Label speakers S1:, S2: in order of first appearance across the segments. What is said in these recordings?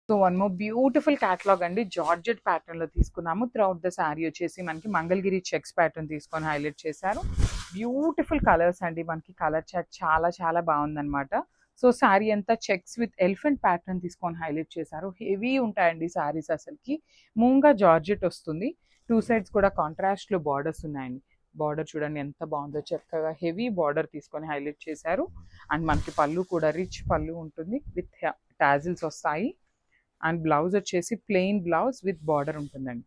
S1: So one more beautiful catalogue అండి, georgette pattern లో తీసుకున్నాము. త్రూఅవుట్ ద శారీ వచ్చేసి మనకి మంగళగిరి చెక్స్ ప్యాటర్న్ తీసుకొని హైలైట్ చేశారు. బ్యూటిఫుల్ కలర్స్ అండి, మనకి కలర్ చార్ట్ చాలా చాలా బాగుందన్నమాట. సో శారీ అంతా చెక్స్ విత్ ఎలిఫెంట్ ప్యాటర్న్ తీసుకొని హైలైట్ చేశారు. హెవీ ఉంటాయండి శారీస్, అసలుకి మూంగా జార్జెట్ వస్తుంది. టూ సైడ్స్ కూడా కాంట్రాస్ట్ లో బార్డర్స్ ఉన్నాయండి. బార్డర్ చూడండి ఎంత బాగుందో, చక్కగా హెవీ బార్డర్ తీసుకొని హైలైట్ చేశారు. అండ్ మనకి పళ్ళు కూడా రిచ్ పళ్ళు ఉంటుంది, విత్ టాజిల్స్ వస్తాయి. అండ్ బ్లౌజ్ వచ్చేసి ప్లెయిన్ బ్లౌజ్ విత్ బార్డర్ ఉంటుందండి.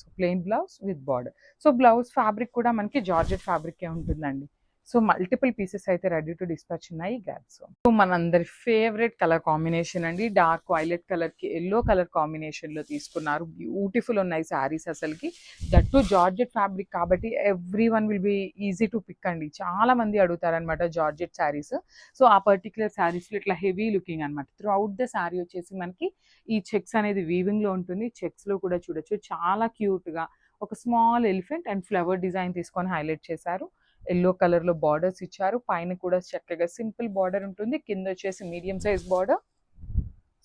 S1: So plain blouse with border. So blouse fabric కూడా మనకి జార్జెట్ ఫ్యాబ్రికే ఉంటుందండి. సో మల్టిపుల్ పీసెస్ అయితే రెడీ టు డిస్పాచ్ ఉన్నాయి. గ్రాబ్స్. సో మనందరి ఫేవరెట్ కలర్ కాంబినేషన్ అండి, డార్క్ వైలెట్ కలర్ కి ఎల్లో కలర్ కాంబినేషన్ లో తీసుకున్నారు. బ్యూటిఫుల్ ఉన్నాయి శారీస్ అసలుకి. దట్ టు జార్జెట్ ఫ్యాబ్రిక్ కాబట్టి every one will be easy to pick అండి. చాలా మంది అడుగుతారనమాట జార్జెట్ శారీస్. సో ఆ పర్టికులర్ శారీస్ లో ఇట్లా హెవీ లుకింగ్ అనమాట. త్రూ అవుట్ ద శారీ వచ్చేసి మనకి ఈ చెక్స్ అనేది వీవింగ్ లో ఉంటుంది. చెక్స్ లో కూడా చూడొచ్చు, చాలా క్యూట్ గా ఒక small elephant and flower design తీసుకొని హైలైట్ చేశారు. ఎల్లో కలర్ లో బార్డర్స్ ఇచ్చారు. పైన కూడా చక్కగా సింపుల్ బార్డర్ ఉంటుంది, కింద వచ్చేసి medium size border.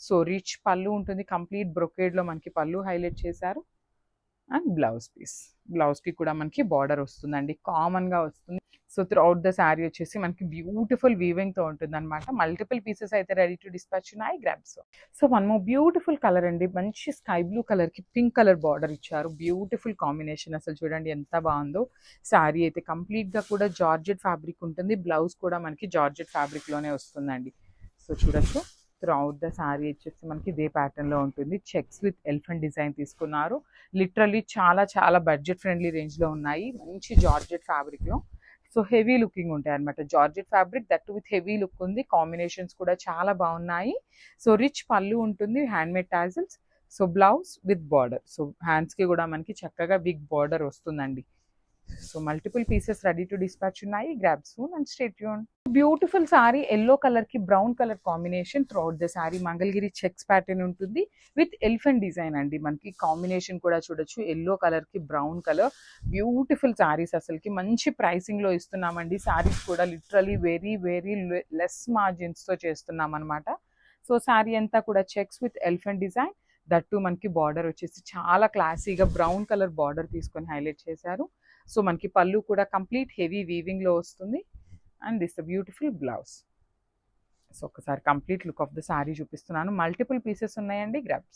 S1: So rich pallu ఉంటుంది, కంప్లీట్ బ్రొకేడ్ లో మనకి పళ్ళు హైలైట్ చేశారు. అండ్ బ్లౌజ్ పీస్, బ్లౌజ్ కి కూడా మనకి బార్డర్ వస్తుందండి, కామన్ గా వస్తుంది. So through out the sari వచ్చేసి మనకి బ్యూటిఫుల్ వీవింగ్ తో ఉంటుంది అనమాట. మల్టిపుల్ పీసెస్ అయితే రెడీ టు డిస్పాచ్ ఉన్నాయి. గ్రాబ్స్. So one more beautiful colour అండి, మంచి స్కై బ్లూ కలర్ కి పింక్ కలర్ బార్డర్ ఇచ్చారు. బ్యూటిఫుల్ కాంబినేషన్, అసలు చూడండి ఎంత బాగుందో. శారీ అయితే కంప్లీట్ గా కూడా జార్జెట్ ఫ్యాబ్రిక్ ఉంటుంది. బ్లౌజ్ కూడా మనకి జార్జెట్ ఫ్యాబ్రిక్ లోనే వస్తుందండి. సో చూడొచ్చు, త్రూ అవుట్ ద శారీ వచ్చేసి మనకి ఇదే ప్యాటర్న్ లో ఉంటుంది. చెక్స్ విత్ ఎలిఫెంట్ డిజైన్ తీసుకున్నారు. లిటరల్లీ చాలా చాలా బడ్జెట్ ఫ్రెండ్లీ రేంజ్ లో ఉన్నాయి, మంచి జార్జెట్ ఫ్యాబ్రిక్ లో. సో హెవీ లుకింగ్ ఉంటాయి అనమాట. Georgette fabric that with heavy look ఉంది. కాంబినేషన్స్ కూడా చాలా బాగున్నాయి. సో రిచ్ పళ్ళు ఉంటుంది, handmade tassels. So blouse with border. So hands కి కూడా మనకి చక్కగా బిగ్ బార్డర్ వస్తుందండి. So multiple pieces ready to dispatch ఉన్నాయి. Grab soon and stay tune. Beautiful sorry, yellow colour కి brown colour combination. Through out the sorry Mangalagiri checks pattern ఉంటుంది with elephant design అండి. మనకి కాంబినేషన్ కూడా చూడొచ్చు, ఎల్లో కలర్ కి brown colour. Beautiful saris, అసలుకి మంచి ప్రైసింగ్ లో ఇస్తున్నామండి. సారీస్ కూడా literally very very less margins తో చేస్తున్నాం అనమాట. సో సారీ అంతా కూడా checks with elephant design. That మనకి బార్డర్ వచ్చేసి చాలా క్లాసీగా బ్రౌన్ కలర్ బార్డర్ తీసుకొని హైలైట్ చేశారు. సో మనకి పళ్ళు కూడా కంప్లీట్ హెవీ వీవింగ్ లో వస్తుంది. And this beautiful blouse. So ఒకసారి complete look of the sari చూపిస్తున్నాను. మల్టిపుల్ పీసెస్ ఉన్నాయండి. గ్రాబ్స్.